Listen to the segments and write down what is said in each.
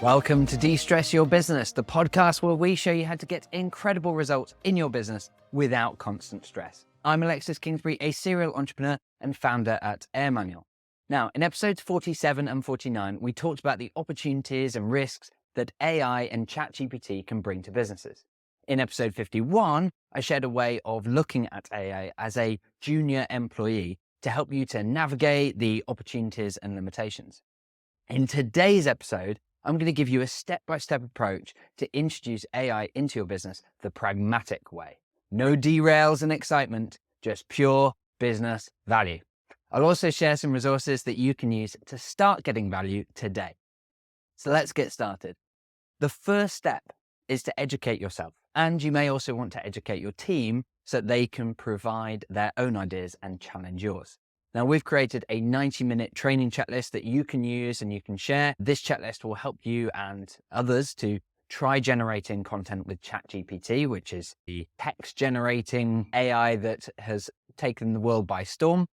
Welcome to De-Stress Your Business, the podcast where we show you how to get incredible results in your business without constant stress. I'm Alexis Kingsbury, a serial entrepreneur and founder at AirManual. Now, in episodes 47 and 49, we talked about the opportunities and risks that AI and ChatGPT can bring to businesses. In episode 51, I shared a way of looking at AI as a junior employee to help you to navigate the opportunities and limitations. In today's episode, I'm going to give you a step-by-step approach to introduce AI into your business the pragmatic way. No derails and excitement, just pure business value. I'll also share some resources that you can use to start getting value today. So let's get started. The first step is to educate yourself, and you may also want to educate your team so that they can provide their own ideas and challenge yours. Now, we've created a 90-minute training checklist that you can use and you can share. This checklist will help you and others to try generating content with ChatGPT, which is the text-generating AI that has taken the world by storm.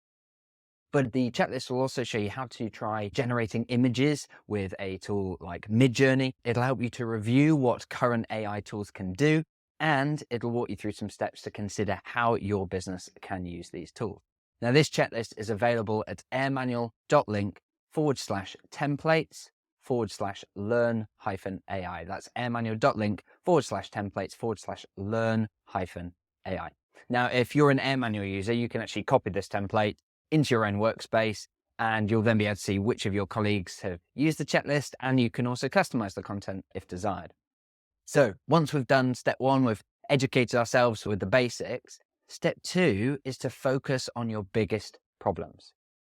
But the checklist will also show you how to try generating images with a tool like Midjourney. It'll help you to review what current AI tools can do, and it'll walk you through some steps to consider how your business can use these tools. Now, this checklist is available at airmanual.link/templates/learn-AI. That's airmanual.link/templates/learn-AI. Now, if you're an AirManual user, you can actually copy this template into your own workspace, and you'll then be able to see which of your colleagues have used the checklist, and you can also customize the content if desired. So once we've done step one, we've educated ourselves with the basics. Step two is to focus on your biggest problems.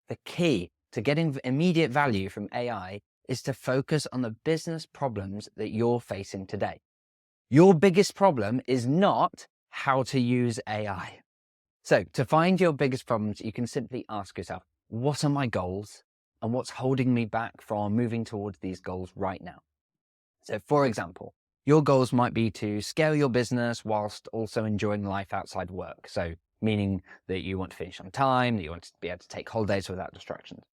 The key to getting immediate value from AI is to focus on the business problems that you're facing today. Your biggest problem is not how to use AI. So to find your biggest problems, you can simply ask yourself, what are my goals and what's holding me back from moving towards these goals right now? So for example, your goals might be to scale your business whilst also enjoying life outside work. So meaning that you want to finish on time, that you want to be able to take holidays without distractions.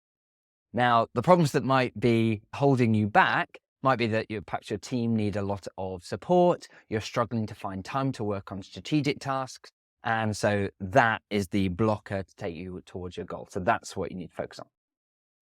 Now, the problems that might be holding you back might be that perhaps your team need a lot of support. You're struggling to find time to work on strategic tasks. And so that is the blocker to take you towards your goal. So that's what you need to focus on.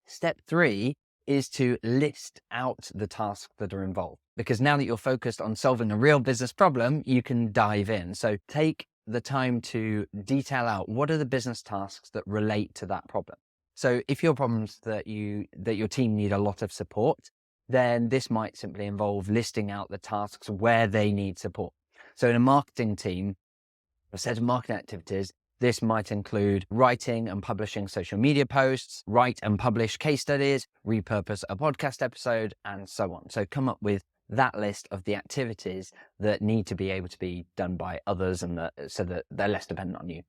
Step three is to list out the tasks that are involved. Because now that you're focused on solving a real business problem, you can dive in. So take the time to detail out what are the business tasks that relate to that problem. So if your problem's that your team need a lot of support, then this might simply involve listing out the tasks where they need support. So in a marketing team, a set of marketing activities, this might include writing and publishing social media posts, write and publish case studies, repurpose a podcast episode, and so on. So come up with that list of the activities that need to be able to be done by others and so that they're less dependent on you.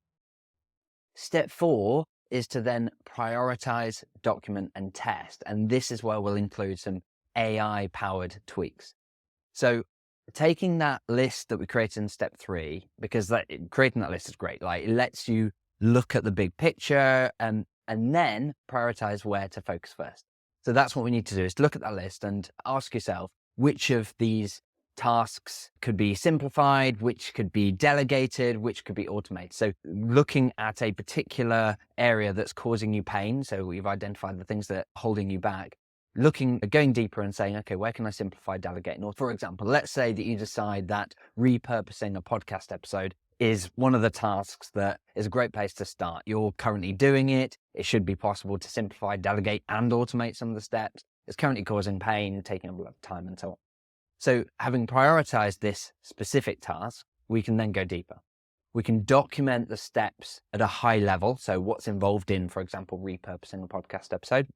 Step four is to then prioritize, document, and test. And this is where we'll include some AI-powered tweaks. So taking that list that we created in step three, because creating that list is great. Like it lets you look at the big picture and then prioritize where to focus first. So that's what we need to do, is to look at that list and ask yourself which of these tasks could be simplified, which could be delegated, which could be automated. So looking at a particular area that's causing you pain. So we've identified the things that are holding you back. Going deeper and saying, okay, where can I simplify, delegate? Or for example, let's say that you decide that repurposing a podcast episode is one of the tasks that is a great place to start. You're currently doing it. It should be possible to simplify, delegate, and automate some of the steps. It's currently causing pain, taking up a lot of time and so on. So having prioritized this specific task, we can then go deeper. We can document the steps at a high level. So what's involved in, for example, repurposing a podcast episode.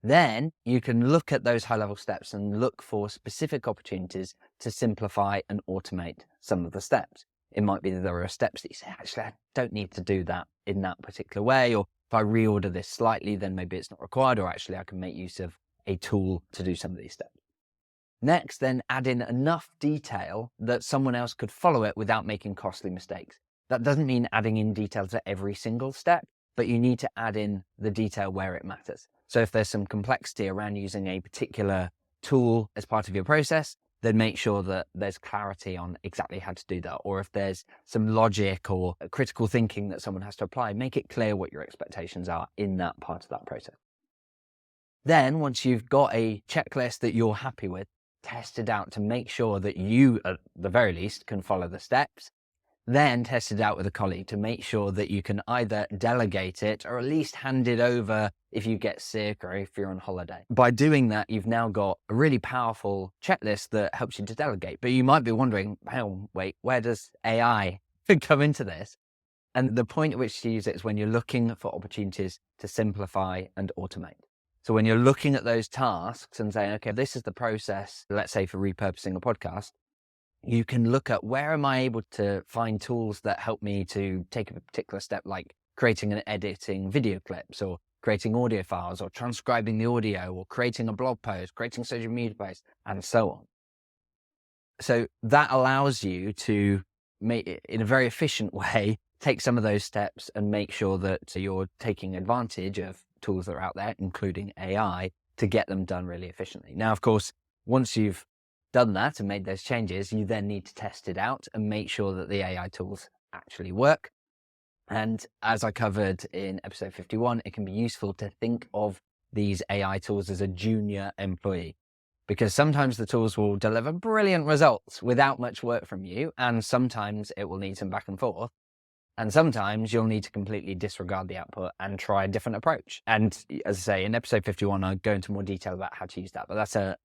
Then you can look at those high-level steps and look for specific opportunities to simplify and automate some of the steps. It might be that there are steps that you say, actually, I don't need to do that in that particular way. Or if I reorder this slightly, then maybe it's not required. Or actually, I can make use of a tool to do some of these steps. Next, then add in enough detail that someone else could follow it without making costly mistakes. That doesn't mean adding in detail to every single step, but you need to add in the detail where it matters. So if there's some complexity around using a particular tool as part of your process, then make sure that there's clarity on exactly how to do that. Or if there's some logic or critical thinking that someone has to apply, make it clear what your expectations are in that part of that process. Then once you've got a checklist that you're happy with, test it out to make sure that you, at the very least, can follow the steps. Then test it out with a colleague to make sure that you can either delegate it or at least hand it over if you get sick or if you're on holiday. By doing that, you've now got a really powerful checklist that helps you to delegate. But you might be wondering, oh, wait, where does AI come into this? And the point at which to use it is when you're looking for opportunities to simplify and automate. So when you're looking at those tasks and saying, okay, this is the process, let's say for repurposing a podcast, you can look at where am I able to find tools that help me to take a particular step, like creating and editing video clips or creating audio files or transcribing the audio or creating a blog post, creating social media posts, and so on. So that allows you to make it in a very efficient way, take some of those steps and make sure that you're taking advantage of tools that are out there, including AI, to get them done really efficiently. Now, of course, once you've done that and made those changes, you then need to test it out and make sure that the AI tools actually work. And as I covered in episode 51, it can be useful to think of these AI tools as a junior employee, because sometimes the tools will deliver brilliant results without much work from you, and sometimes it will need some back and forth. And sometimes you'll need to completely disregard the output and try a different approach. And as I say, in episode 51, I'll go into more detail about how to use that. But that's a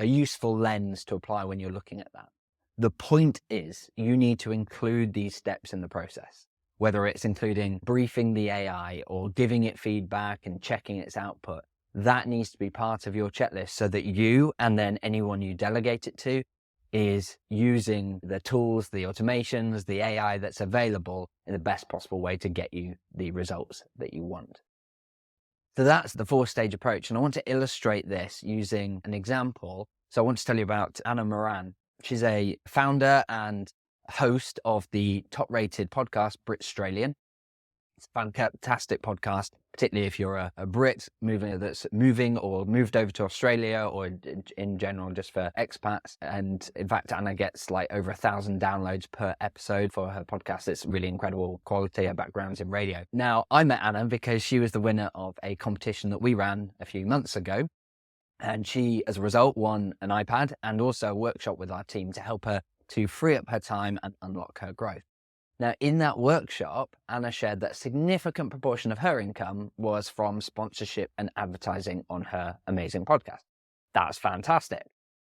useful lens to apply when you're looking at that. The point is you need to include these steps in the process, whether it's including briefing the AI or giving it feedback and checking its output. That needs to be part of your checklist so that you and then anyone you delegate it to is using the tools, the automations, the AI that's available in the best possible way to get you the results that you want. So that's the 4-stage approach. And I want to illustrate this using an example. So I want to tell you about Anna Moran. She's a founder and host of the top-rated podcast, Brit-Australian. It's a fantastic podcast, particularly if you're a Brit that's moving or moved over to Australia or in general just for expats. And in fact, Anna gets like over 1,000 downloads per episode for her podcast. It's really incredible quality. Her background's in radio. Now, I met Anna because she was the winner of a competition that we ran a few months ago. And she, as a result, won an iPad and also a workshop with our team to help her to free up her time and unlock her growth. Now, in that workshop, Anna shared that a significant proportion of her income was from sponsorship and advertising on her amazing podcast. That's fantastic.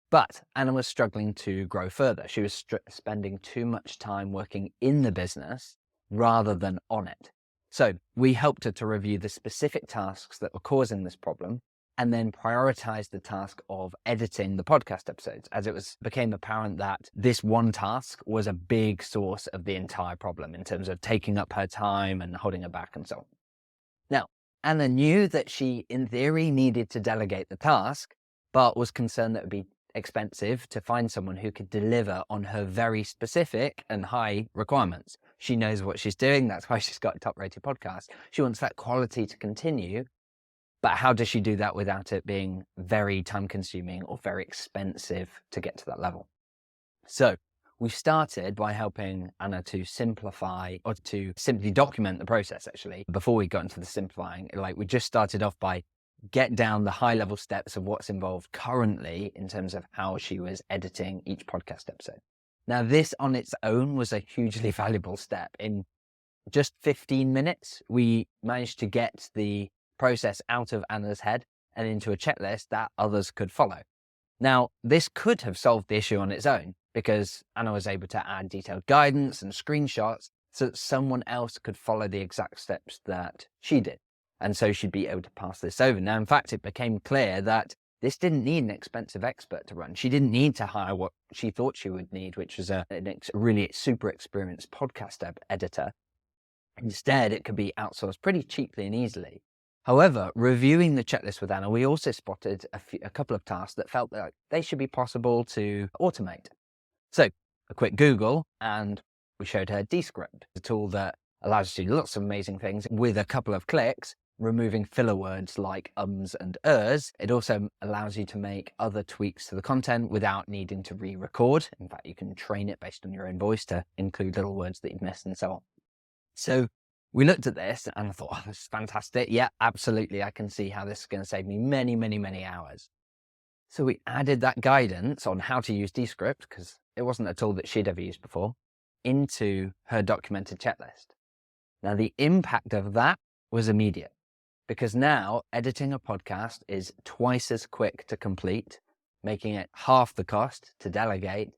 But Anna was struggling to grow further. She was spending too much time working in the business rather than on it. So we helped her to review the specific tasks that were causing this problem and then prioritize the task of editing the podcast episodes, as it became apparent that this one task was a big source of the entire problem in terms of taking up her time and holding her back and so on. Now, Anna knew that she, in theory, needed to delegate the task, but was concerned that it would be expensive to find someone who could deliver on her very specific and high requirements. She knows what she's doing. That's why she's got a top-rated podcast. She wants that quality to continue. But how does she do that without it being very time-consuming or very expensive to get to that level? So we started by helping Anna to simplify or to simply document the process, actually. Before we got into the simplifying, we just started off by get down the high-level steps of what's involved currently in terms of how she was editing each podcast episode. Now, this on its own was a hugely valuable step. In just 15 minutes, we managed to get the process out of Anna's head and into a checklist that others could follow. Now, this could have solved the issue on its own because Anna was able to add detailed guidance and screenshots so that someone else could follow the exact steps that she did. And so she'd be able to pass this over. Now, in fact, it became clear that this didn't need an expensive expert to run. She didn't need to hire what she thought she would need, which was a really super experienced podcast editor. Instead, it could be outsourced pretty cheaply and easily. However, reviewing the checklist with Anna, we also spotted a couple of tasks that felt like they should be possible to automate. So a quick Google, and we showed her Descript, a tool that allows you to do lots of amazing things with a couple of clicks, removing filler words like ums and ers. It also allows you to make other tweaks to the content without needing to re-record. In fact, you can train it based on your own voice to include little words that you've missed and so on. So we looked at this and I thought, oh, this is fantastic. Yeah, absolutely. I can see how this is going to save me many, many, many hours. So we added that guidance on how to use Descript, because it wasn't a tool that she'd ever used before, into her documented checklist. Now, the impact of that was immediate, because now editing a podcast is twice as quick to complete, making it half the cost to delegate,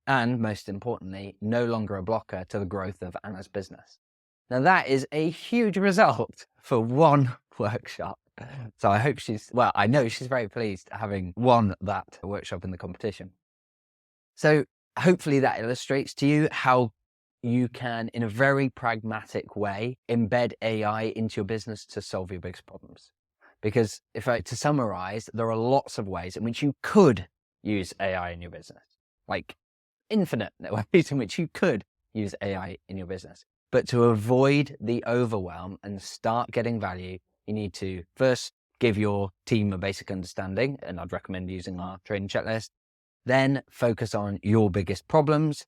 and most importantly, no longer a blocker to the growth of Anna's business. Now, that is a huge result for one workshop. So I know she's very pleased having won that workshop in the competition. So hopefully that illustrates to you how you can, in a very pragmatic way, embed AI into your business to solve your biggest problems. Because to summarize, there are lots of ways in which you could use AI in your business, like infinite ways in which you could use AI in your business. But to avoid the overwhelm and start getting value, you need to first give your team a basic understanding, and I'd recommend using our training checklist. Then focus on your biggest problems,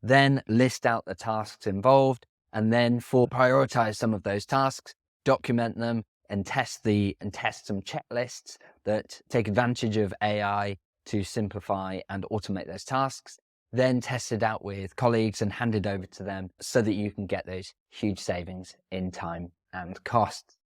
then list out the tasks involved, and then prioritize some of those tasks, document them, and test some checklists that take advantage of AI to simplify and automate those tasks. Then test it out with colleagues and hand it over to them so that you can get those huge savings in time and costs.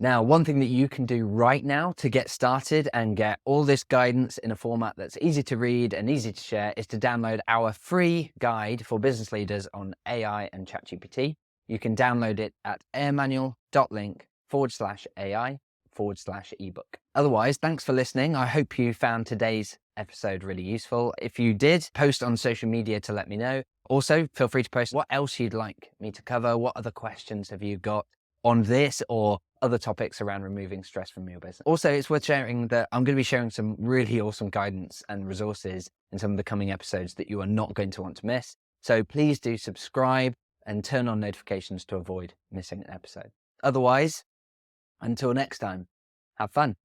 Now, one thing that you can do right now to get started and get all this guidance in a format that's easy to read and easy to share is to download our free guide for business leaders on AI and ChatGPT. You can download it at airmanual.link/AI/ebook. Otherwise, thanks for listening. I hope you found today's episode really useful. If you did, post on social media to let me know. Also, feel free to post what else you'd like me to cover. What other questions have you got on this or other topics around removing stress from your business? Also, it's worth sharing that I'm going to be sharing some really awesome guidance and resources in some of the coming episodes that you are not going to want to miss. So please do subscribe and turn on notifications to avoid missing an episode. Otherwise, until next time, have fun.